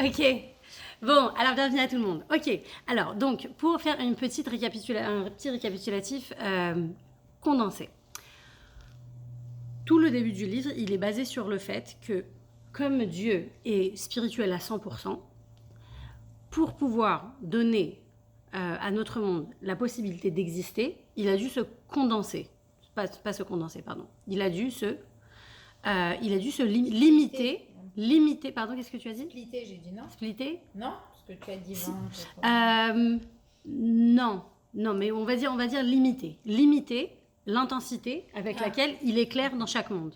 Ok. Bon, alors bienvenue à tout le monde. Ok. Alors, donc, pour faire un petit récapitulatif condensé. Tout le début du livre, il est basé sur le fait que, comme Dieu est spirituel à 100%, pour pouvoir donner à notre monde la possibilité d'exister, il a dû se condenser. Pas se condenser, pardon. Il a dû se limiter. Limiter, pardon, qu'est-ce que tu as dit? Splitter, j'ai dit non. Splitter? Non, parce que tu as dit Si. 20. Non, non, mais on va dire limiter. Limiter l'intensité avec laquelle il éclaire dans chaque monde.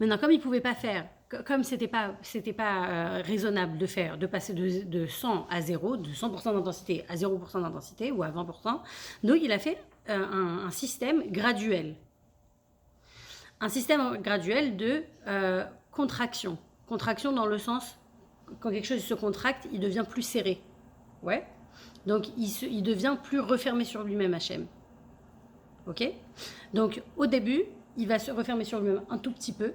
Maintenant, comme il ne pouvait pas faire, comme c'était pas raisonnable de passer de 100 à 0, de 100% d'intensité à 0% d'intensité ou à 20%, donc il a fait un système graduel. Un système graduel de contraction. Contraction dans le sens, quand quelque chose se contracte, il devient plus serré. Ouais. Donc, il devient plus refermé sur lui-même, Hachem. Ok. Donc, au début, il va se refermer sur lui-même un tout petit peu.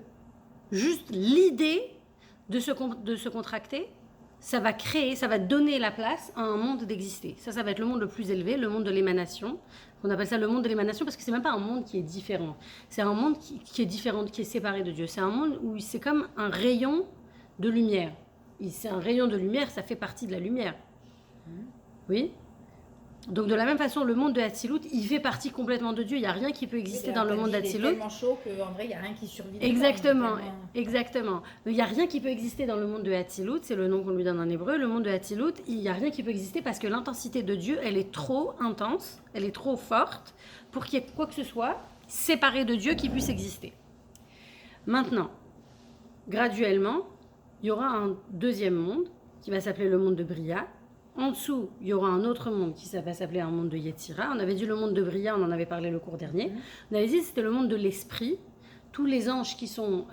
Juste l'idée de se contracter, ça va donner la place à un monde d'exister. Ça va être le monde le plus élevé, le monde de l'émanation. On appelle ça le monde de l'émanation parce que c'est même pas un monde qui est différent. C'est un monde qui est différent, qui est séparé de Dieu. C'est un monde où c'est comme un rayon de lumière. C'est un rayon de lumière, ça fait partie de la lumière. Oui. Donc de la même façon, le monde de Hatzilut, il fait partie complètement de Dieu. Il n'y a rien qui peut exister dans le monde d'Hatzilut. Il est tellement chaud qu'en vrai, il n'y a rien qui survit. Exactement, exactement. Il n'y a rien qui peut exister dans le monde de Hatzilut, c'est le nom qu'on lui donne en hébreu. Le monde de Hatzilut, il n'y a rien qui peut exister parce que l'intensité de Dieu, elle est trop intense, elle est trop forte pour qu'il y ait quoi que ce soit séparé de Dieu qui puisse exister. Maintenant, graduellement, il y aura un deuxième monde qui va s'appeler le monde de Bria. En dessous, il y aura un autre monde qui va s'appeler un monde de Yetzira. On avait dit le monde de Bria, on en avait parlé le cours dernier. On avait dit que c'était le monde de l'esprit. Tous les anges qui sont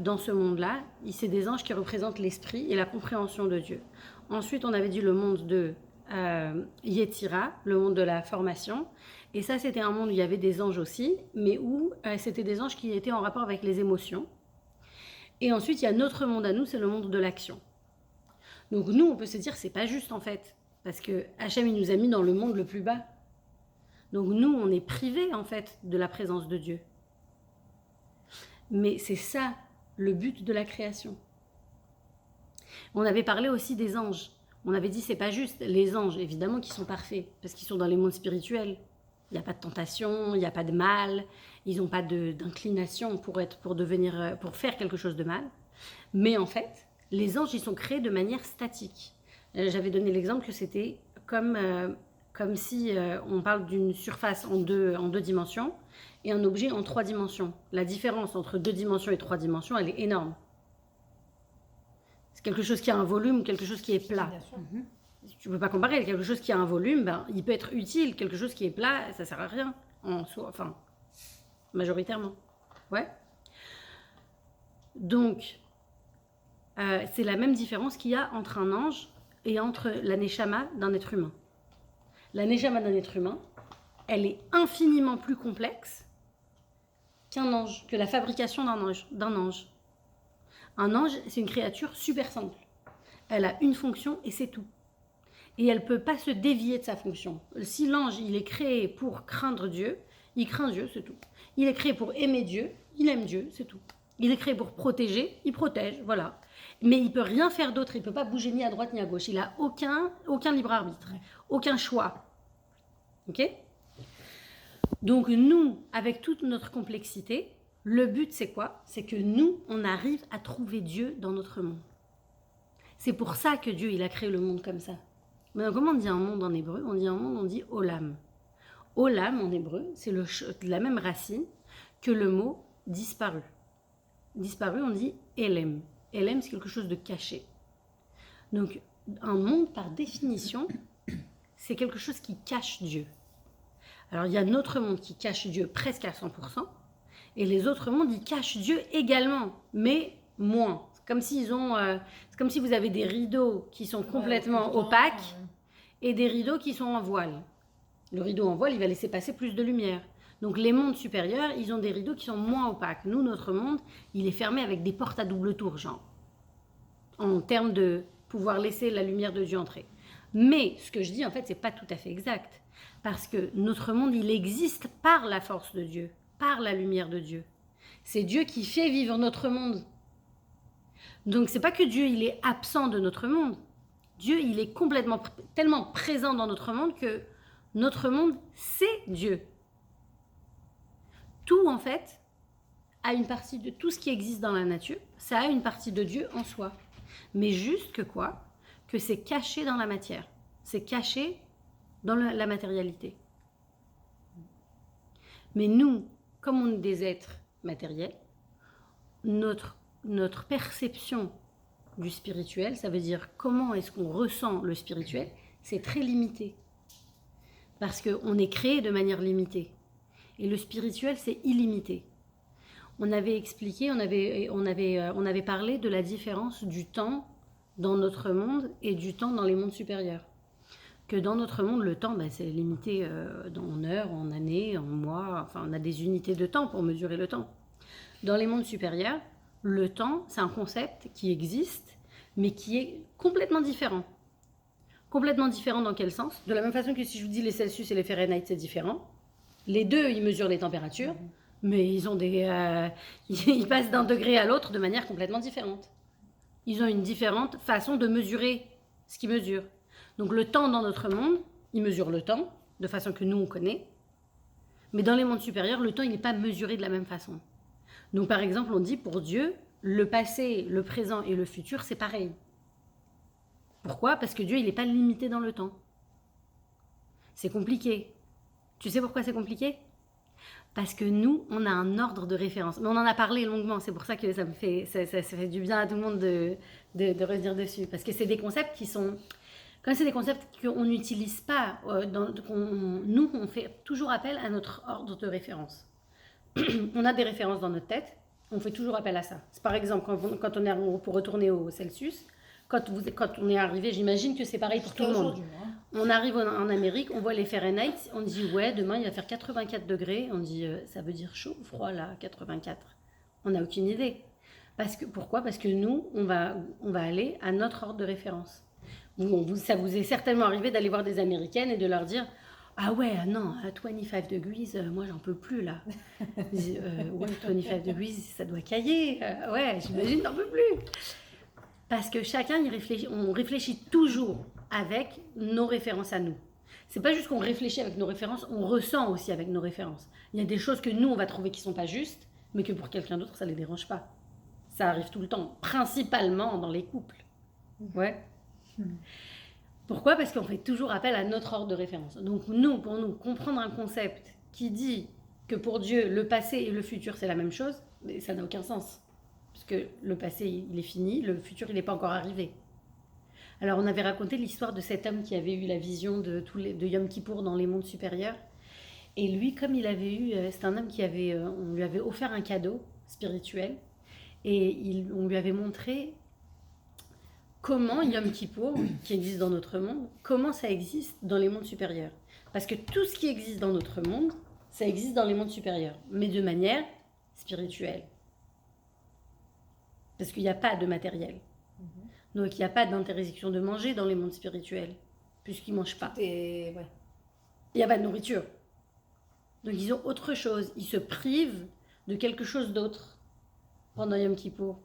dans ce monde-là, c'est des anges qui représentent l'esprit et la compréhension de Dieu. Ensuite, on avait dit le monde de Yetzira, le monde de la formation. Et ça, c'était un monde où il y avait des anges aussi, mais où c'était des anges qui étaient en rapport avec les émotions. Et ensuite, il y a notre monde à nous, c'est le monde de l'action. Donc nous, on peut se dire, c'est pas juste en fait, parce que Hachem, il nous a mis dans le monde le plus bas. Donc nous, on est privés en fait de la présence de Dieu. Mais c'est ça le but de la création. On avait parlé aussi des anges. On avait dit, c'est pas juste les anges, évidemment, qui sont parfaits, parce qu'ils sont dans les mondes spirituels. Il n'y a pas de tentation, il n'y a pas de mal, ils n'ont pas d'inclination pour faire quelque chose de mal. Mais en fait, les anges, ils sont créés de manière statique. J'avais donné l'exemple que c'était comme si on parle d'une surface en deux dimensions et un objet en 3 dimensions. La différence entre 2 dimensions et 3 dimensions, elle est énorme. C'est quelque chose qui a un volume, quelque chose qui est plat. Bien sûr. Tu ne peux pas comparer. Quelque chose qui a un volume, il peut être utile. Quelque chose qui est plat, ça ne sert à rien en soi, enfin, majoritairement. Ouais. Donc, c'est la même différence qu'il y a entre un ange et entre la neshama d'un être humain. La neshama d'un être humain, elle est infiniment plus complexe qu'un ange, que la fabrication d'un ange. Un ange, c'est une créature super simple. Elle a une fonction et c'est tout. Et elle ne peut pas se dévier de sa fonction. Si l'ange, il est créé pour craindre Dieu, il craint Dieu, c'est tout. Il est créé pour aimer Dieu, il aime Dieu, c'est tout. Il est créé pour protéger, il protège, voilà. Mais il ne peut rien faire d'autre, il ne peut pas bouger ni à droite ni à gauche. Il n'a aucun libre arbitre, aucun choix. Ok ? Donc nous, avec toute notre complexité, le but c'est quoi ? C'est que nous, on arrive à trouver Dieu dans notre monde. C'est pour ça que Dieu, il a créé le monde comme ça. Maintenant, comment on dit un monde en hébreu ? On dit un monde, on dit olam. Olam en hébreu, c'est la même racine que le mot disparu. Disparu, on dit elem. Elem, c'est quelque chose de caché. Donc, un monde, par définition, c'est quelque chose qui cache Dieu. Alors, il y a notre monde qui cache Dieu presque à 100%, et les autres mondes, ils cachent Dieu également, mais moins. C'est comme si vous avez des rideaux qui sont complètement opaques et des rideaux qui sont en voile. Le rideau en voile, il va laisser passer plus de lumière. Donc les mondes supérieurs, ils ont des rideaux qui sont moins opaques. Nous, notre monde, il est fermé avec des portes à double tour, genre. En termes de pouvoir laisser la lumière de Dieu entrer. Mais ce que je dis, en fait, c'est pas tout à fait exact. Parce que notre monde, il existe par la force de Dieu, par la lumière de Dieu. C'est Dieu qui fait vivre notre monde. Donc, c'est pas que Dieu, il est absent de notre monde. Dieu, il est complètement, tellement présent dans notre monde que notre monde, c'est Dieu. Tout, en fait, a une partie de tout ce qui existe dans la nature, ça a une partie de Dieu en soi. Mais juste que quoi? Que c'est caché dans la matière. C'est caché dans la matérialité. Mais nous, comme on est des êtres matériels, notre perception du spirituel, ça veut dire comment est-ce qu'on ressent le spirituel, c'est très limité. Parce qu'on est créé de manière limitée. Et le spirituel, c'est illimité. On avait expliqué, on avait parlé de la différence du temps dans notre monde et du temps dans les mondes supérieurs. Que dans notre monde, le temps, c'est limité en heures, en années, en mois. Enfin, on a des unités de temps pour mesurer le temps. Dans les mondes supérieurs, le temps, c'est un concept qui existe, mais qui est complètement différent. Complètement différent dans quel sens? De la même façon que si je vous dis les Celsius et les Fahrenheit, c'est différent. Les deux, ils mesurent les températures, mais ils ont ils passent d'un degré à l'autre de manière complètement différente. Ils ont une différente façon de mesurer ce qu'ils mesurent. Donc le temps dans notre monde, ils mesurent le temps de façon que nous on connaît, mais dans les mondes supérieurs, le temps il n'est pas mesuré de la même façon. Donc par exemple, on dit pour Dieu, le passé, le présent et le futur, c'est pareil. Pourquoi? Parce que Dieu, il n'est pas limité dans le temps. C'est compliqué. Tu sais pourquoi c'est compliqué? Parce que nous, on a un ordre de référence. Mais on en a parlé longuement, c'est pour ça que ça fait du bien à tout le monde de revenir dessus. Parce que c'est des concepts qui sont... Comme c'est des concepts qu'on n'utilise pas, nous, on fait toujours appel à notre ordre de référence. On a des références dans notre tête, on fait toujours appel à ça. C'est par exemple, quand on est pour retourner au Celsius, quand on est arrivé, j'imagine que c'est pareil pour tout le monde. On arrive en Amérique, on voit les Fahrenheit, on dit ouais, demain il va faire 84 degrés. On dit ça veut dire chaud ou froid là, 84. On n'a aucune idée. Pourquoi? Parce que nous, on va aller à notre ordre de référence. Ça vous est certainement arrivé d'aller voir des Américaines et de leur dire ah ouais, non, à 25 degrees, moi j'en peux plus là. Ouais, 25 degrees, ça doit cailler. Ouais, j'imagine, j'en peux plus. Parce que chacun, on réfléchit toujours avec nos références à nous. C'est pas juste qu'on réfléchit avec nos références, on ressent aussi avec nos références. Il y a des choses que nous, on va trouver qui sont pas justes, mais que pour quelqu'un d'autre, ça les dérange pas. Ça arrive tout le temps, principalement dans les couples. Ouais. Pourquoi? Parce qu'on fait toujours appel à notre ordre de référence. Donc pour nous, comprendre un concept qui dit que pour Dieu, le passé et le futur, c'est la même chose, mais ça n'a aucun sens. Parce que le passé, il est fini, le futur, il n'est pas encore arrivé. Alors, on avait raconté l'histoire de cet homme qui avait eu la vision de Yom Kippour dans les mondes supérieurs. Et lui, comme il avait eu... c'est un homme on lui avait offert un cadeau spirituel. Et on lui avait montré comment Yom Kippour, qui existe dans notre monde, comment ça existe dans les mondes supérieurs. Parce que tout ce qui existe dans notre monde, ça existe dans les mondes supérieurs, mais de manière spirituelle. Parce qu'il n'y a pas de matériel. Donc il n'y a pas d'interdiction de manger dans les mondes spirituels, puisqu'ils ne mangent pas. Il n'y a pas de nourriture. Donc ils ont autre chose. Ils se privent de quelque chose d'autre pendant Yom Kippour.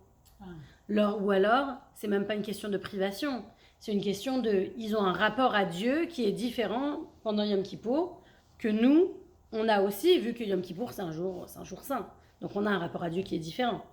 Ou alors, c'est même pas une question de privation. C'est une question ils ont un rapport à Dieu qui est différent pendant Yom Kippour que nous, on a aussi, vu que Yom Kippour, c'est un jour saint. Donc on a un rapport à Dieu qui est différent,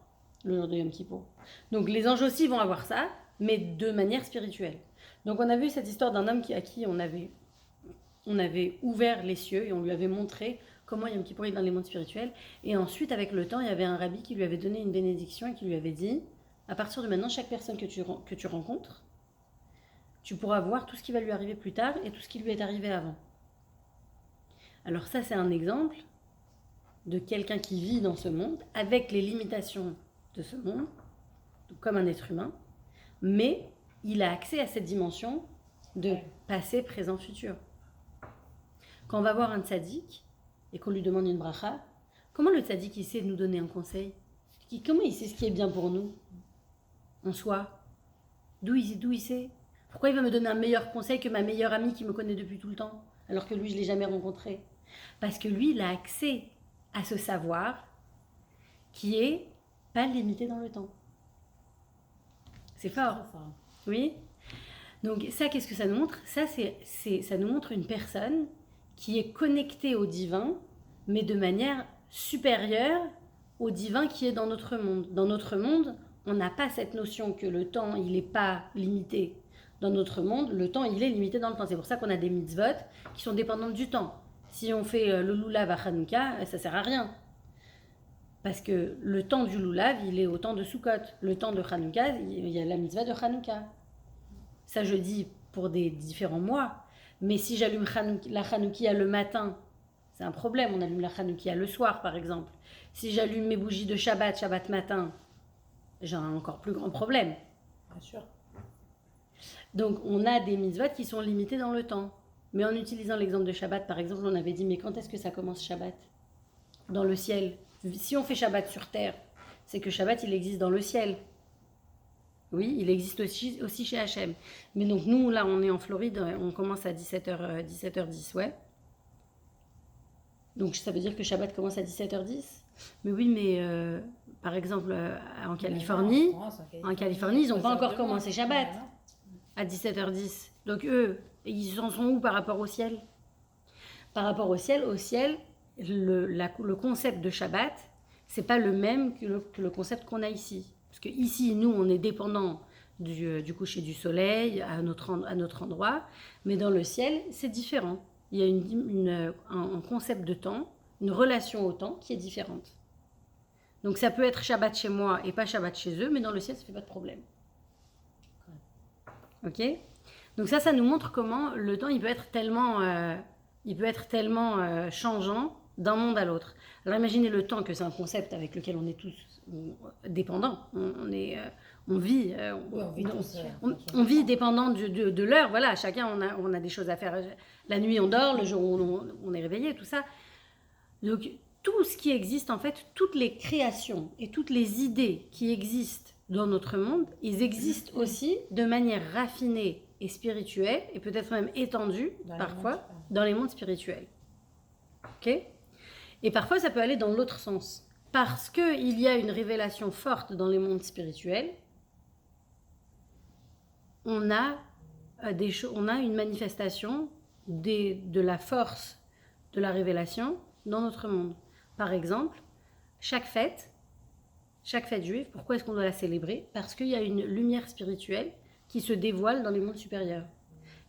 le jour de Yom Kippour. Donc les anges aussi vont avoir ça, mais de manière spirituelle. Donc on a vu cette histoire d'un homme à qui on avait ouvert les cieux et on lui avait montré comment Yom Kippour est dans les mondes spirituels. Et ensuite, avec le temps, il y avait un rabbi qui lui avait donné une bénédiction et qui lui avait dit, à partir de maintenant, chaque personne que tu rencontres, tu pourras voir tout ce qui va lui arriver plus tard et tout ce qui lui est arrivé avant. Alors ça, c'est un exemple de quelqu'un qui vit dans ce monde, avec les limitations de ce monde, comme un être humain, mais il a accès à cette dimension de passé, présent, futur. Quand on va voir un tzaddik et qu'on lui demande une bracha, comment le tzaddik il sait nous donner un conseil? Comment il sait ce qui est bien pour nous, en soi? D'où il sait? Pourquoi il va me donner un meilleur conseil que ma meilleure amie qui me connaît depuis tout le temps, alors que lui, je ne l'ai jamais rencontré? Parce que lui, il a accès à ce savoir qui est pas limité dans le temps. C'est fort. Très fort. Oui. Donc ça, qu'est-ce que ça nous montre? Ça nous montre une personne qui est connectée au divin, mais de manière supérieure au divin qui est dans notre monde. Dans notre monde, on n'a pas cette notion que le temps, il n'est pas limité. Dans notre monde, le temps, il est limité dans le temps. C'est pour ça qu'on a des mitzvot qui sont dépendantes du temps. Si on fait le lulav à Hanouka, ça sert à rien. Parce que le temps du lulav, il est au temps de Sukkot. Le temps de Hanouka, il y a la mitzvah de Hanouka. Ça, je dis pour des différents mois. Mais si j'allume la Hanoukia le matin, c'est un problème. On allume la Hanoukia le soir, par exemple. Si j'allume mes bougies de Shabbat matin, j'ai un encore plus grand problème. Bien sûr. Donc, on a des mitzvot qui sont limitées dans le temps. Mais en utilisant l'exemple de Shabbat, par exemple, on avait dit, mais quand est-ce que ça commence Shabbat? Dans le ciel. Si on fait Shabbat sur terre, c'est que Shabbat, il existe dans le ciel. Oui, il existe aussi chez Hachem. Mais donc, nous, là, on est en Floride, on commence à 17h10, ouais. Donc, ça veut dire que Shabbat commence à 17h10. Mais oui, mais par exemple, en Californie, ils n'ont pas encore commencé Shabbat à 17h10. Donc, eux, ils en sont où par rapport au ciel? Par rapport au ciel, le concept de Shabbat, c'est pas le même que le concept qu'on a ici. Parce que ici, nous, on est dépendant du coucher du soleil à notre endroit, mais dans le ciel, c'est différent. Il y a un concept de temps, une relation au temps qui est différente. Donc ça peut être Shabbat chez moi et pas Shabbat chez eux, mais dans le ciel, ça fait pas de problème. Ok? Donc ça nous montre comment le temps, il peut être tellement changeant d'un monde à l'autre. Alors imaginez le temps, que c'est un concept avec lequel on est tous dépendants. On vit, on vit dépendant de l'heure. Voilà, chacun on a des choses à faire. La nuit on dort, le jour on est réveillé, tout ça. Donc tout ce qui existe en fait, toutes les créations et toutes les idées qui existent dans notre monde, ils existent aussi de manière raffinée et spirituelle et peut-être même étendue parfois dans les mondes spirituels. Ok ? Et parfois, ça peut aller dans l'autre sens. Parce qu'il y a une révélation forte dans les mondes spirituels, on a une manifestation de la force de la révélation dans notre monde. Par exemple, chaque fête juive, pourquoi est-ce qu'on doit la célébrer? Parce qu'il y a une lumière spirituelle qui se dévoile dans les mondes supérieurs.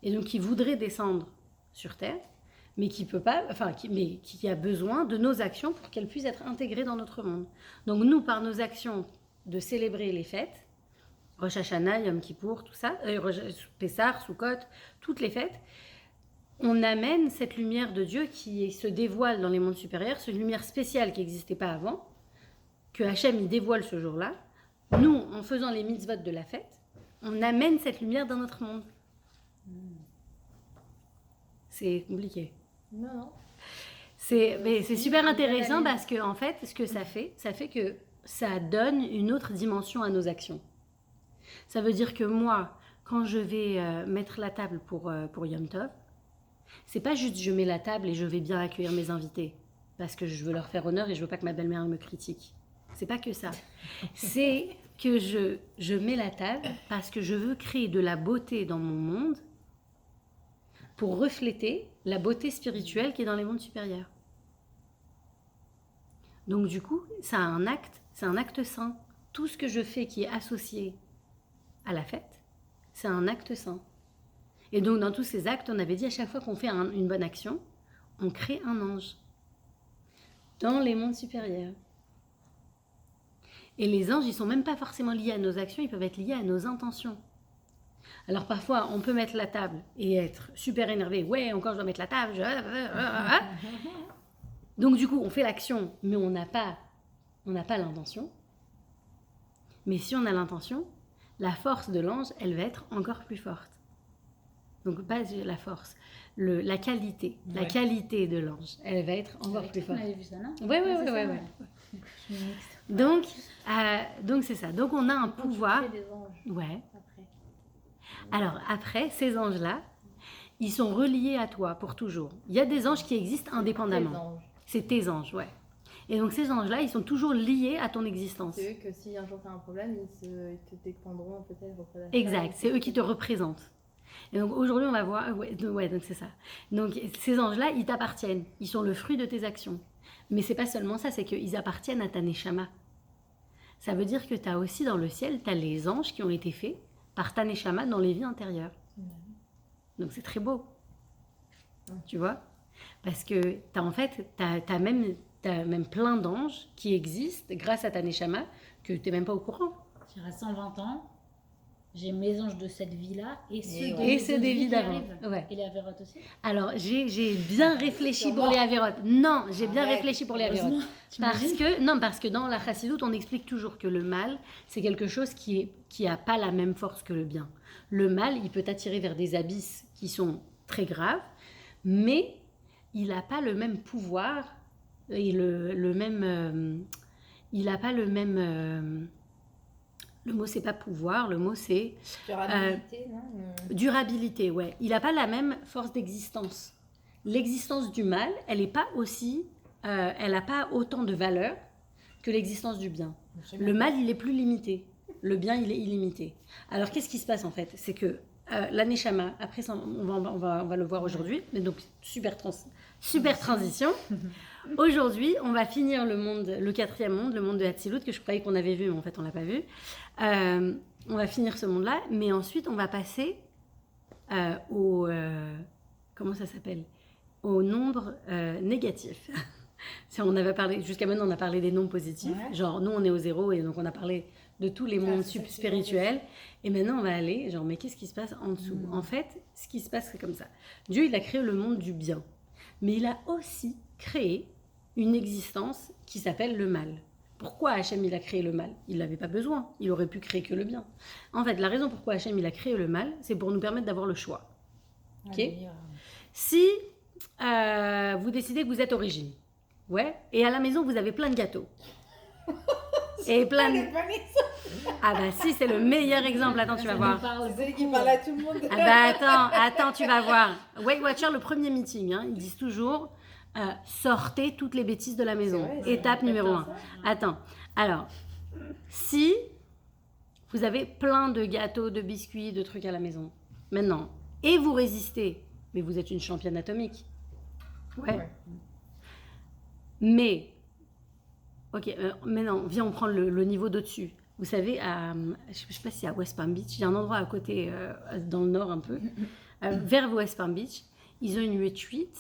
Et donc, qui voudrait descendre sur Terre, mais qui peut pas, mais qui a besoin de nos actions pour qu'elles puissent être intégrées dans notre monde. Donc nous, par nos actions de célébrer les fêtes, Rosh Hashanah, Yom Kippour, tout ça, Pessah, Sukkot, toutes les fêtes, on amène cette lumière de Dieu qui se dévoile dans les mondes supérieurs, cette lumière spéciale qui n'existait pas avant, que Hachem y dévoile ce jour-là. Nous, en faisant les mitzvot de la fête, on amène cette lumière dans notre monde. C'est compliqué. Non. C'est super intéressant parce que en fait, ce que ça fait que ça donne une autre dimension à nos actions. Ça veut dire que moi, quand je vais mettre la table pour Yom Tov, c'est pas juste je mets la table et je vais bien accueillir mes invités parce que je veux leur faire honneur et je veux pas que ma belle-mère me critique. C'est pas que ça. C'est que je mets la table parce que je veux créer de la beauté dans mon monde pour refléter la beauté spirituelle qui est dans les mondes supérieurs. Donc du coup, c'est un acte saint. Tout ce que je fais qui est associé à la fête, c'est un acte saint. Et donc dans tous ces actes, on avait dit à chaque fois qu'on fait une bonne action, on crée un ange dans les mondes supérieurs. Et les anges, ils sont même pas forcément liés à nos actions, ils peuvent être liés à nos intentions. Alors parfois, on peut mettre la table et être super énervé. Ouais, encore je dois mettre la table. Donc du coup, on fait l'action, mais on n'a pas l'intention. Mais si on a l'intention, la force de l'ange, elle va être encore plus forte. Donc pas la force, la qualité. Ouais. La qualité de l'ange, elle va être encore plus forte. On avait vu ça, non? Ouais. Donc c'est ça. Donc on a un pouvoir. Des anges ouais. après. Alors après, ces anges-là, ils sont reliés à toi pour toujours. Il y a des anges qui existent Les indépendamment. anges. C'est tes anges, ouais. Et donc ces anges-là, ils sont toujours liés à ton existence. C'est eux que si un jour t'as un problème, ils te dépendront peut-être auprès de la Exact, c'est eux qui te représentent. Et donc aujourd'hui, on va voir, ouais, donc c'est ça. Donc ces anges-là, ils t'appartiennent. Ils sont le fruit de tes actions. Mais c'est pas seulement ça, c'est qu'ils appartiennent à ta neshama. Ça veut dire que tu as aussi dans le ciel, tu as les anges qui ont été faits par ta neshama dans les vies antérieures. Donc c'est très beau. Tu vois? Parce que t'as même plein d'anges qui existent grâce à ta neshama que tu n'es même pas au courant. J'irai 120 ans, j'ai mes anges de cette vie-là et ceux ouais. Et ceux des vies qui d'avant. arrivent. Ouais. Et les Avérotes aussi. Alors j'ai bien réfléchi pour les Avérotes. Non, j'ai bien Arrête. réfléchi pour les Avérotes. Heureusement, Parce que dans la chassidoute, on explique toujours que le mal, c'est quelque chose qui a pas la même force que le bien. Le mal, il peut t'attirer vers des abysses qui sont très graves, mais il n'a pas le même pouvoir et le même. Il n'a pas le même. Le mot, c'est pas pouvoir, le mot, c'est Durabilité, non durabilité, ouais. Il n'a pas la même force d'existence. L'existence du mal, elle n'est pas aussi. Elle n'a pas autant de valeur que l'existence du bien. Le mal, il est plus limité. Le bien, il est illimité. Alors, qu'est-ce qui se passe en fait? C'est que la neshama, après ça, on va le voir aujourd'hui, mais donc super transition. Aujourd'hui, on va finir le quatrième monde, le monde de Hatzilut, que je croyais qu'on avait vu, mais en fait, on l'a pas vu. On va finir ce monde-là, mais ensuite, on va passer au... comment ça s'appelle? Au nombre négatif. On avait parlé, jusqu'à maintenant, on a parlé des nombres positifs. Ouais. Genre, nous, on est au 0, et donc on a parlé de tous les mondes c'est ça, spirituels. Et maintenant, on va aller, genre, mais qu'est-ce qui se passe en dessous? En fait, ce qui se passe, c'est comme ça. Dieu, il a créé le monde du bien. Mais il a aussi créé une existence qui s'appelle le mal. Pourquoi Hachem, il a créé le mal? Il n'avait pas besoin. Il aurait pu créer que le bien. En fait, la raison pourquoi Hachem, il a créé le mal, c'est pour nous permettre d'avoir le choix. Ok. Si vous décidez que vous êtes au régime, ouais, et à la maison, vous avez plein de gâteaux. Et plein de... Ah bah si, c'est le meilleur exemple. Attends, tu vas voir. C'est celui qui parle à tout le monde. Ah bah attends, tu vas voir. Weight Watcher, le premier meeting, hein, ils disent toujours sortez toutes les bêtises de la maison. C'est vrai, c'est Étape vrai, numéro 1. ça. Attends, alors, si vous avez plein de gâteaux, de biscuits, de trucs à la maison, maintenant, et vous résistez, mais vous êtes une championne atomique. Ouais. Mais, ok, maintenant, viens, on prend le niveau d'au-dessus. Vous savez, je ne sais pas si à West Palm Beach, il y a un endroit à côté, dans le nord un peu, vers West Palm Beach, ils ont une retreat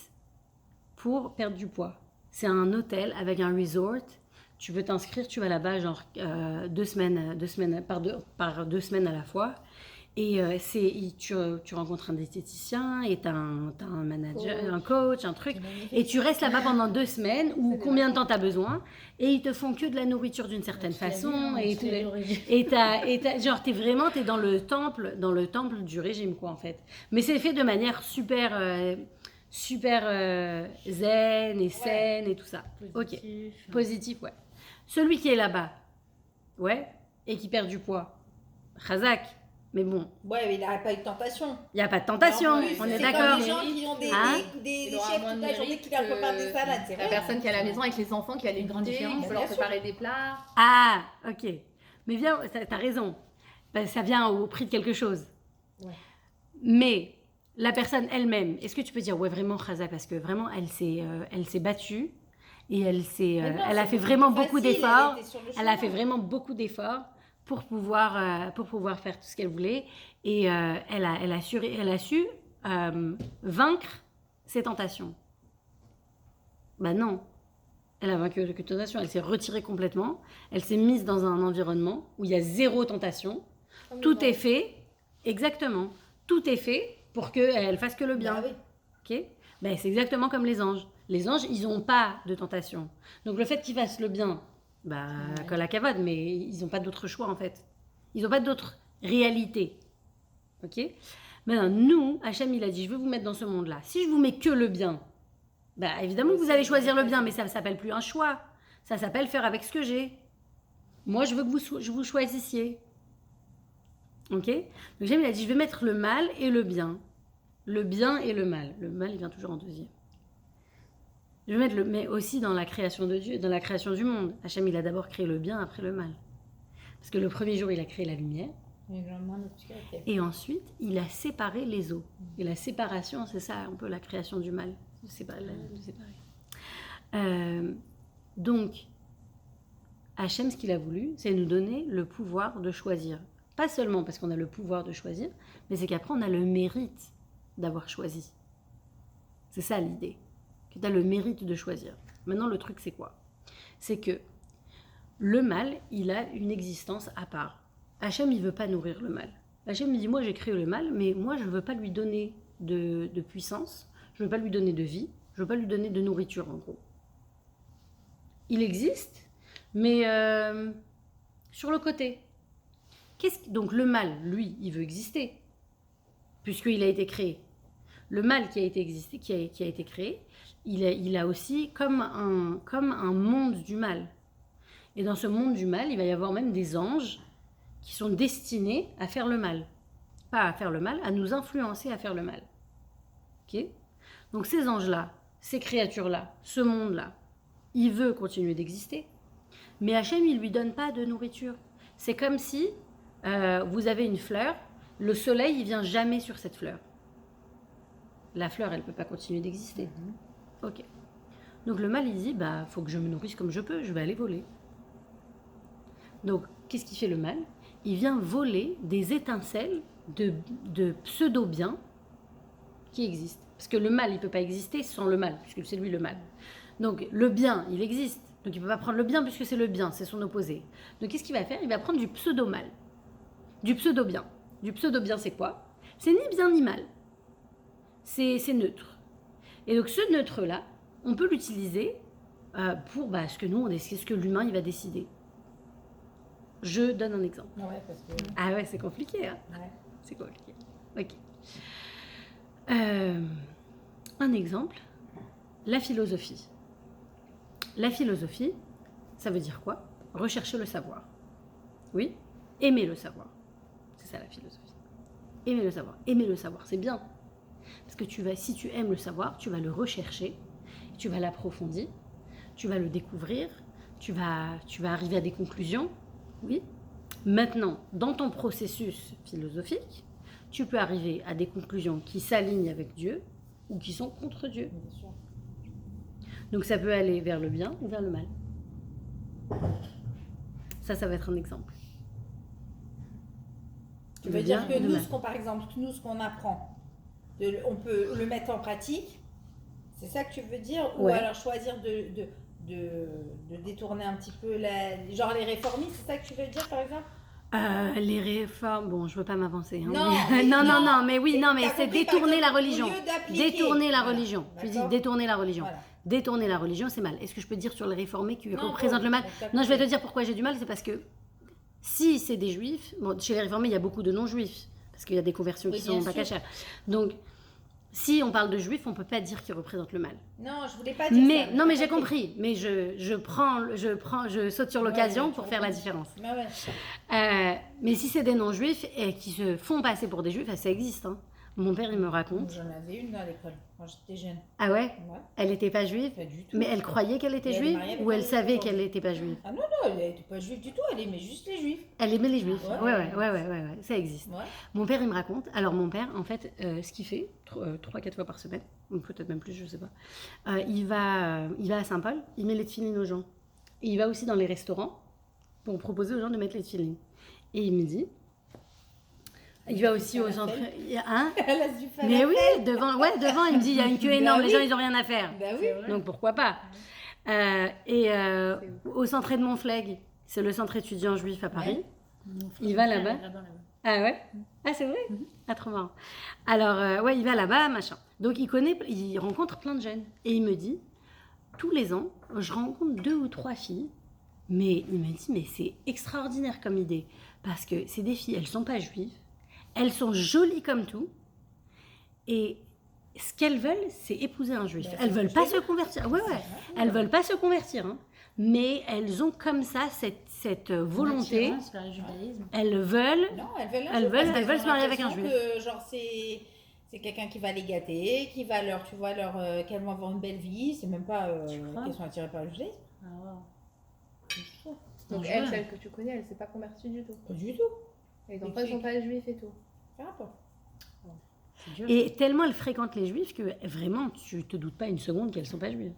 pour perdre du poids. C'est un hôtel avec un resort. Tu peux t'inscrire, tu vas là-bas genre 2 semaines, par 2 semaines à la fois. Et tu rencontres un diététicien et tu as un manager, un coach, un truc. Et tu restes là-bas pendant 2 semaines ou combien de temps tu as besoin. Et ils te font que de la nourriture d'une certaine façon. Et genre, t'es dans le temple du régime, quoi, en fait. Mais c'est fait de manière super zen et saine et tout ça. Positif. Ok, positif, ouais. Celui qui est là-bas, ouais, et qui perd du poids, Chazak. Mais bon, Ouais, mais il n'a pas eu de tentation. il n'y a pas de tentation, Non, on est c'est d'accord. comme les gens qui ont des Hein Il aura chefs moins toute de la journée mérite qui leur préparent des salades, c'est la vrai. personne qui est à la maison avec les enfants qui a les grande goûter, différence. il faut leur Bien sûr. préparer des plats. Ah, ok. Mais viens, t'as raison. Ben, ça vient au prix de quelque chose. Ouais. Mais la personne elle-même, est-ce que tu peux dire, ouais, vraiment, Chazak, parce que vraiment, elle s'est battue et elle a fait vraiment beaucoup d'efforts. Elle a fait vraiment beaucoup d'efforts pour pouvoir faire tout ce qu'elle voulait. Et elle a su vaincre ses tentations. Ben non. Elle a vaincu les tentations. Elle s'est retirée complètement. Elle s'est mise dans un environnement où il y a 0 tentation. Tout est fait, exactement. Tout est fait pour qu'elle fasse que le bien. Bah oui. Ok. Ben, c'est exactement comme les anges. Les anges, ils n'ont pas de tentation. Donc le fait qu'ils fassent le bien, bah, que la cavade, mais ils n'ont pas d'autre choix en fait. Ils n'ont pas d'autre réalité. Ok. Maintenant, nous, Hachem, il a dit, je veux vous mettre dans ce monde-là. Si je vous mets que le bien, bah, évidemment que vous allez choisir le bien, mais ça ne s'appelle plus un choix. Ça s'appelle faire avec ce que j'ai. Moi, je veux que vous choisissiez. Ok? Donc Hachem, il a dit, je vais mettre le mal et le bien. Le bien et le mal. Le mal, il vient toujours en deuxième. Je vais mettre mais aussi dans la création de Dieu, dans la création du monde. Hachem, il a d'abord créé le bien, après le mal. Parce que le premier jour, il a créé la lumière. Et ensuite, il a séparé les eaux. Et la séparation, c'est ça, un peu la création du mal. De séparer. Donc, Hachem, ce qu'il a voulu, c'est nous donner le pouvoir de choisir. Pas seulement parce qu'on a le pouvoir de choisir, mais c'est qu'après, on a le mérite d'avoir choisi. C'est ça l'idée. Que tu as le mérite de choisir. Maintenant, le truc, c'est quoi? C'est que le mal, il a une existence à part. Hachem, il ne veut pas nourrir le mal. Hachem, il dit, moi, j'ai créé le mal, mais moi, je ne veux pas lui donner de puissance, je ne veux pas lui donner de vie, je ne veux pas lui donner de nourriture, en gros. Il existe, mais sur le côté. Donc, le mal, lui, il veut exister, puisqu'il a été créé. Le mal qui a été créé, il a aussi comme un monde du mal. Et dans ce monde du mal, il va y avoir même des anges qui sont destinés à faire le mal. Pas à faire le mal, à nous influencer à faire le mal. Ok? Donc ces anges-là, ces créatures-là, ce monde-là, il veut continuer d'exister. Mais Hachem, il ne lui donne pas de nourriture. C'est comme si vous avez une fleur, le soleil, il vient jamais sur cette fleur. La fleur, elle ne peut pas continuer d'exister. Ok. Donc le mal, il dit, faut que je me nourrisse comme je peux, je vais aller voler. Donc, qu'est-ce qui fait le mal? Il vient voler des étincelles de pseudo-biens qui existent. Parce que le mal, il ne peut pas exister sans le mal, puisque c'est lui le mal. Donc, le bien, il existe. Donc, il ne peut pas prendre le bien, puisque c'est le bien, c'est son opposé. Donc, qu'est-ce qu'il va faire? Il va prendre du pseudo-mal, du pseudo-bien. Du pseudo-bien, c'est quoi? C'est ni bien ni mal. C'est neutre. Et donc, ce neutre-là, on peut l'utiliser pour ce que nous, ce que l'humain, il va décider. Je donne un exemple. Ouais, parce que... Ah ouais, c'est compliqué, hein? Ouais. C'est compliqué. Ok. Un exemple, la philosophie. La philosophie, ça veut dire quoi? Rechercher le savoir. Oui? Aimer le savoir. C'est ça la philosophie. Aimer le savoir. Aimer le savoir, c'est bien. Parce que si tu aimes le savoir, tu vas le rechercher, tu vas l'approfondir, tu vas le découvrir, tu vas arriver à des conclusions. Oui. Maintenant, dans ton processus philosophique, tu peux arriver à des conclusions qui s'alignent avec Dieu ou qui sont contre Dieu. Bien sûr. Donc ça peut aller vers le bien ou vers le mal. Ça va être un exemple. Tu veux dire que nous, ce qu'on apprend, on peut le mettre en pratique? C'est ça que tu veux dire? Ou Ouais. alors choisir de détourner un petit peu, genre les réformistes, c'est ça que tu veux dire par exemple? Les réformes, bon, je veux pas m'avancer. Hein, Non, mais oui, non, mais c'est compris, par détourner la exemple, religion. au lieu d'appliquer. Détourner la Voilà, religion. Tu dis d'accord. détourner la religion. Voilà. Détourner la religion, c'est mal. Est-ce que je peux dire sur les réformés qui Non, représentent bon, le mal? donc t'as Non, je vais te compris. dire pourquoi j'ai du mal, c'est parce que si c'est des juifs, bon, chez les réformés, il y a beaucoup de non-juifs, parce qu'il y a des conversions Oui, qui bien sont pas sûr. cachères. Donc, si on parle de juifs, on peut pas dire qu'ils représentent le mal. Non, je voulais pas dire Mais, ça. non, mais t'as j'ai compris. Mais je saute sur l'occasion Ouais, pour tu faire la comprends. différence. Ouais. Mais si c'est des non-juifs et qui se font passer pour des juifs, ça existe. Hein. Mon père, il me raconte. J'en avais une à l'école quand j'étais jeune. Ah ouais? Ouais, Elle n'était pas juive? pas du tout. Mais elle croyait qu'elle était Et elle est juive mariée avec ou un elle savait juif qu'elle n'était pas juive? Ah non, elle n'était pas juive du tout, elle aimait juste les juifs. Elle aimait les juifs. Ouais. Ouais, ça existe. Ouais. Mon père, il me raconte. Alors, mon père, en fait, ce qu'il fait, 3-4 fois par semaine, ou peut-être même plus, je sais pas, il va à Saint-Paul, il met les tefilines aux gens. Et il va aussi dans les restaurants pour proposer aux gens de mettre les tefilines. Et il me dit, il va aussi au centre. Hein? Elle a su faire Mais la oui, fête. devant, il me dit, il y a une queue Bah énorme, les oui. gens, ils n'ont rien à faire. Bah oui. Donc pourquoi pas? Au centre de Montfleg, c'est le centre étudiant juif à Paris. Il va là-bas. Ah ouais? Ah c'est vrai? Ah trop marrant. Alors il va là-bas, machin. Donc il rencontre plein de jeunes. Et il me dit, tous les ans, je rencontre 2 ou 3 filles. Mais il me dit, mais c'est extraordinaire comme idée. Parce que c'est des filles, elles sont pas juives. Elles sont jolies comme tout. Et ce qu'elles veulent, c'est épouser un juif. Ben, Elles c'est veulent ce pas que je se convertir. Ouais. Elles veulent pas se convertir. Hein. mais elles ont comme ça cette volonté. Attirance vers le judaïsme. Elles veulent. Non, elles veulent un Elles juif, veulent- parce elles veulent qu'elles se ont marier avec un l'impression juif. que, genre, c'est quelqu'un qui va les gâter, qui va leur, tu vois, qu'elles vont avoir une belle vie. C'est même pas Tu crois qu'elles sont attirées par le judaïsme. Ah, wow. Donc Non, elle, je vois. celle que tu connais, elle s'est pas convertie du tout. Pas du tout. Les enfants, ils sont pas juifs et tout. Fais un peu. C'est dur. Et tellement elles fréquentent les juifs que vraiment, tu te doutes pas une seconde qu'elles sont pas juives.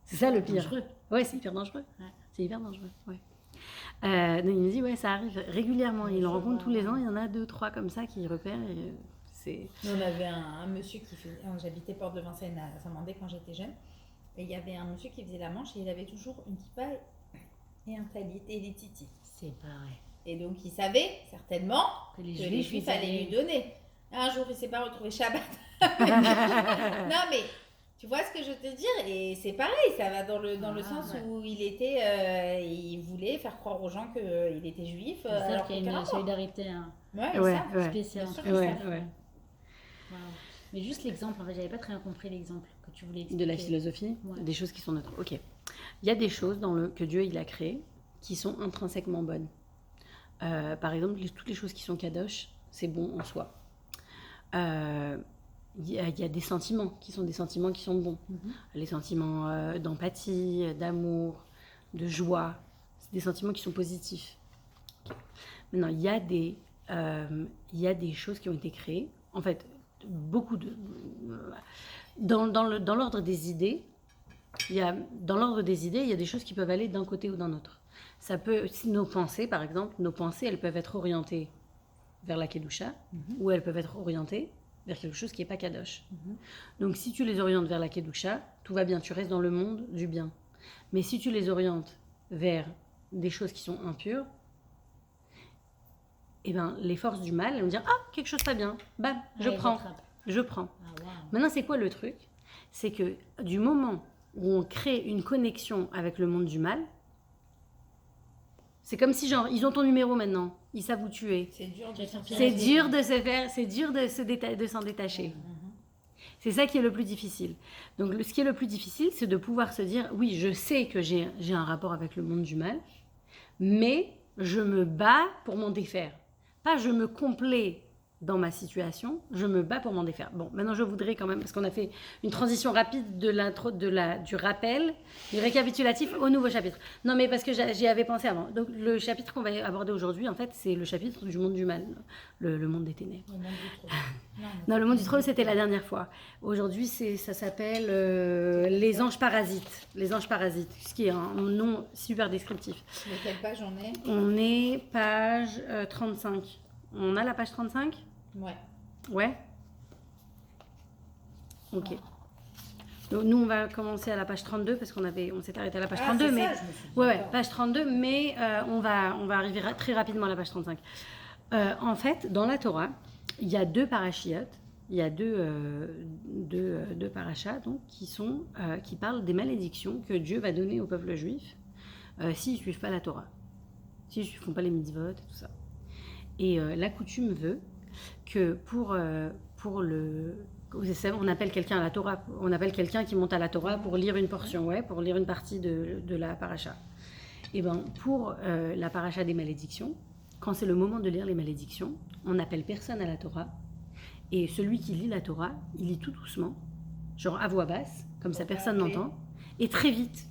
C'est ça le pire. Dangereux. Ouais, c'est hyper dangereux. Ouais. C'est hyper dangereux. Ouais. Donc il me dit, ouais, ça arrive régulièrement. Il en rencontre tous les ans. Il y en a 2, 3 comme ça qui repèrent. Et, c'est... Nous, on avait un monsieur qui faisait. J'habitais Porte de Vincennes à Saint-Mandé quand j'étais jeune. Et il y avait un monsieur qui faisait la manche et il avait toujours une kippa et un talit et des titis. C'est pareil. Et donc il savait certainement Que les que les juifs, juifs ils allaient allaient- lui donner. Un jour, il s'est pas retrouvé Shabbat. Non, mais tu vois ce que je veux te dire? Et c'est pareil, ça va dans le Ah, sens ouais. où il voulait faire croire aux gens qu'il était juif. C'est ça Alors qu'il y a qu'aucun une rapport. solidarité hein, Ouais, Ouais, ça. ouais. spéciale bien sûr entre que les Ouais, ça. enfants. ouais. Wow. Mais juste l'exemple, en fait, j'avais pas très bien compris l'exemple que tu voulais expliquer. De la philosophie, Ouais. des choses qui sont neutres. Ok. Il y a des choses que Dieu il a créées qui sont intrinsèquement bonnes. Par exemple, toutes les choses qui sont kadosh, c'est bon en soi. Il y a des sentiments qui sont bons. Mhm. Les sentiments d'empathie, d'amour, de joie, c'est des sentiments qui sont positifs. Ok. Maintenant, il y a des choses qui ont été créées. En fait, beaucoup de dans l'ordre des idées, il y a des choses qui peuvent aller d'un côté ou d'un autre. Ça peut, si nos pensées, par exemple, elles peuvent être orientées vers la kedusha, ou elles peuvent être orientées vers quelque chose qui n'est pas kadosh. Donc, si tu les orientes vers la kedusha, tout va bien, tu restes dans le monde du bien. Mais si tu les orientes vers des choses qui sont impures, eh ben, les forces du mal elles vont dire ah quelque chose pas bien, bam, je Ouais, prends. rattrape. Je prends. Ah, wow. Maintenant, c'est quoi le truc? C'est que du moment où on crée une connexion avec le monde du mal, c'est comme si, genre, ils ont ton numéro maintenant, ils savent où tu es. C'est dur Tu de vas s'en faire sortir. C'est Pirater. dur de se faire, c'est dur de s'en détacher. C'est ça qui est le plus difficile. Donc, ce qui est le plus difficile, c'est de pouvoir se dire, oui, je sais que j'ai un rapport avec le monde du mal, mais je me bats pour m'en défaire. Pas je me complais dans ma situation, je me bats pour m'en défaire. Bon, maintenant je voudrais quand même, parce qu'on a fait une transition rapide du rappel, du récapitulatif au nouveau chapitre. Non, mais parce que j'y avais pensé avant. Donc le chapitre qu'on va aborder aujourd'hui, en fait, c'est le chapitre du monde du mal, le monde des ténèbres. Le monde du trou. Non, le monde du trône, c'était la dernière fois. Aujourd'hui, ça s'appelle les anges parasites. Les anges parasites, ce qui est un nom super descriptif. Mais quelle page on est? On est page 35. On a la page 35 ? Ouais. Ouais. Ok. Donc nous, on va commencer à la page 32 parce on s'est arrêté à la page 32. c'est Mais ça, je me suis dit, ouais, d'accord. page 32, mais on va arriver très rapidement à la page 35. En fait, dans la Torah, il y a 2 parashiyot, il y a deux parachas donc, qui parlent des malédictions que Dieu va donner au peuple juif s'ils ne suivent pas la Torah, s'ils ne font pas les mitzvot et tout ça. Et la coutume veut que pour on appelle quelqu'un à la Torah, on appelle quelqu'un qui monte à la Torah pour lire une portion, ouais, pour lire une partie de la paracha. Et ben pour la paracha des malédictions, quand c'est le moment de lire les malédictions, on n'appelle personne à la Torah. Et celui qui lit la Torah, il lit tout doucement, genre à voix basse, comme ça personne n'entend, et très vite.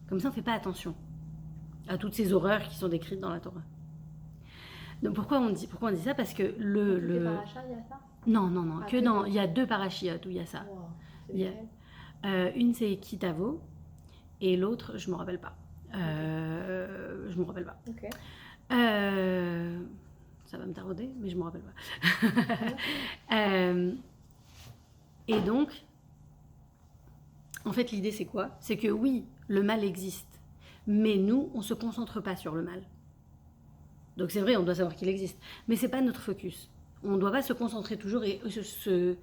Comme ça on ne fait pas attention à toutes ces horreurs qui sont décrites dans la Torah. Donc pourquoi on dit ça? Parce que Les parachas, il y a ça? Non, Ah, que que dans... dans- Il y a 2 parachiotes où il y a ça. Wow, c'est Il y a- génial. Une c'est Kitavo, et l'autre, je ne me rappelle pas. Je me rappelle pas. Ok. Ça va me tarauder, mais je ne me rappelle pas. Et donc, en fait, l'idée c'est quoi? C'est que oui, le mal existe, mais nous, on ne se concentre pas sur le mal. Donc c'est vrai, on doit savoir qu'il existe, mais c'est pas notre focus. On ne doit pas se concentrer toujours et se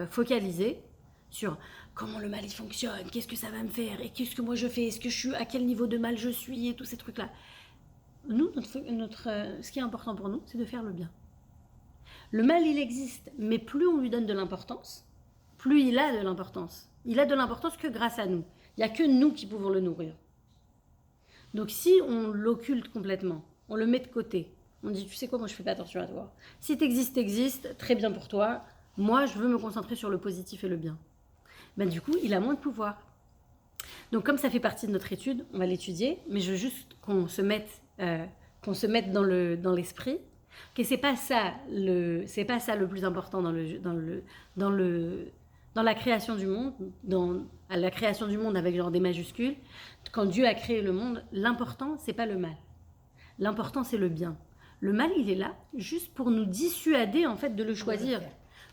focaliser sur comment le mal il fonctionne, qu'est-ce que ça va me faire, et qu'est-ce que moi je fais, à quel niveau de mal je suis, et tous ces trucs-là. Nous, ce qui est important pour nous, c'est de faire le bien. Le mal, il existe, mais plus on lui donne de l'importance, plus il a de l'importance. Il a de l'importance que grâce à nous. Il n'y a que nous qui pouvons le nourrir. Donc si on l'occulte complètement, on le met de côté, on dit, tu sais quoi, moi je fais pas attention à toi. Si t'existes, très bien pour toi. Moi, je veux me concentrer sur le positif et le bien. Ben, du coup, il a moins de pouvoir. Donc comme ça fait partie de notre étude, on va l'étudier, mais je veux juste qu'on se mette dans l'esprit que c'est pas ça le plus important dans la création du monde, à la création du monde avec genre des majuscules. Quand Dieu a créé le monde, l'important c'est pas le mal. L'important c'est le bien. Le mal, il est là juste pour nous dissuader en fait de le choisir,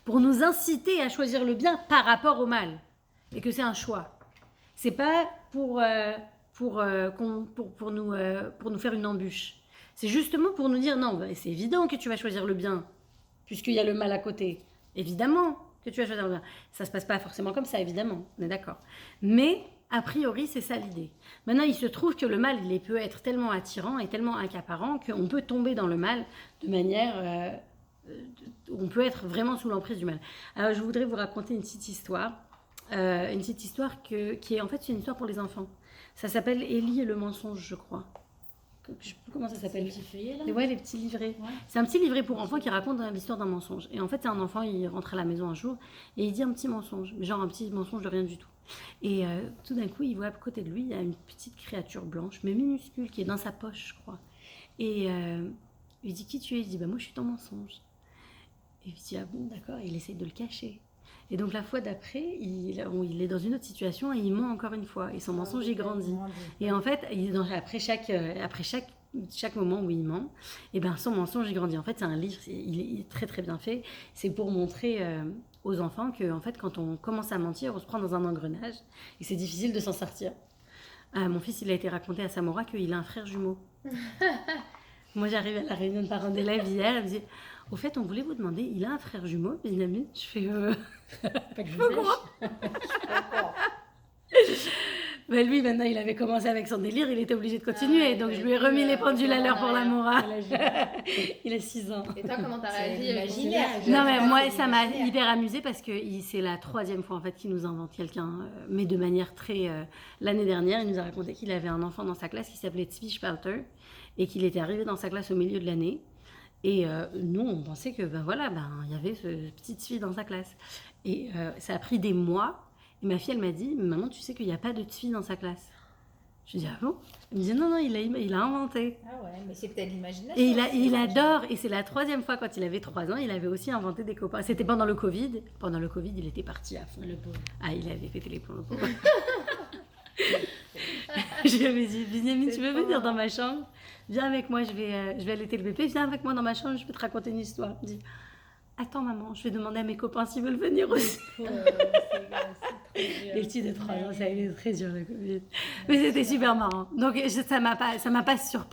pour nous inciter à choisir le bien par rapport au mal, et que c'est un choix. C'est pas pour nous faire une embûche. C'est justement pour nous dire non, c'est évident que tu vas choisir le bien, puisqu'il y a le mal à côté. Évidemment que tu vas choisir le bien. Ça se passe pas forcément comme ça, évidemment, on est d'accord. Mais a priori, c'est ça l'idée. Maintenant, il se trouve que le mal, il peut être tellement attirant et tellement accaparant qu'on peut tomber dans le mal de manière... on peut être vraiment sous l'emprise du mal. Alors, je voudrais vous raconter une petite histoire. Qui est en fait une histoire pour les enfants. Ça s'appelle Élie et le mensonge, je crois. Je sais plus comment ça s'appelle. Les petits feuillets, là. Ouais, les petits livrets. Ouais. C'est un petit livret pour enfants qui raconte l'histoire d'un mensonge. Et en fait, c'est un enfant, il rentre à la maison un jour et il dit un petit mensonge, genre un petit mensonge de rien du tout. Et tout d'un coup, il voit à côté de lui, il y a une petite créature blanche, mais minuscule, qui est dans sa poche, je crois. Et il dit, qui tu es? Il dit, moi je suis ton mensonge. Et il dit, ah bon, d'accord. Et il essaye de le cacher. Et donc la fois d'après, il est dans une autre situation et il ment encore une fois. Et son mensonge, il grandit. Et en fait, après chaque moment où il ment, et ben son mensonge, il grandit. En fait, c'est un livre, il est très très bien fait. C'est pour montrer aux enfants que en fait, quand on commence à mentir, on se prend dans un engrenage et c'est difficile de s'en sortir. Mon fils, il a été raconté à Samora qu'il a un frère jumeau. Moi, j'arrive à la réunion de parents d'élèves hier, elle me dit... Au fait, on voulait vous demander, il a un frère jumeau, Benjamin. Je fais... Pas que je sache. Ben lui, maintenant, il avait commencé avec son délire, il était obligé de continuer. Donc, je lui ai remis les pendules à l'heure pour la Mora. Il a 6 ans. Et toi, comment t'as C'est réagi avec ton imaginaire. fils? Non, mais moi, ça m'a imaginaire. hyper amusé parce que c'est la 3e fois en fait qu'il nous invente quelqu'un, mais de manière très... L'année dernière, il nous a raconté qu'il avait un enfant dans sa classe qui s'appelait Tzvi Spalter et qu'il était arrivé dans sa classe au milieu de l'année. Et nous, on pensait que il y avait ce petite fille dans sa classe. Et ça a pris des mois. Et ma fille, elle m'a dit, maman, tu sais qu'il n'y a pas de fille dans sa classe. Je lui ai dit, ah bon? Elle me disait, non, il a inventé. Ah ouais, mais c'est peut-être l'imagination. Et il adore. Et c'est la 3e fois, quand il avait 3 ans, il avait aussi inventé des copains. C'était pendant le Covid. Pendant le Covid, il était parti à fond. Le pauvre. Ah, il avait pété les plombs, le pauvre. Je lui avais dit, Benjamin, tu veux venir dans ma chambre? Viens avec moi, je vais allaiter le bébé. Viens avec moi dans ma chambre, je vais te raconter une histoire. Il me dit, attends maman, je vais demander à mes copains s'ils veulent venir aussi. Les petits de 3 ans, ça a été très dur le Covid. Mais c'était super marrant. Donc ça m'a pas surpris.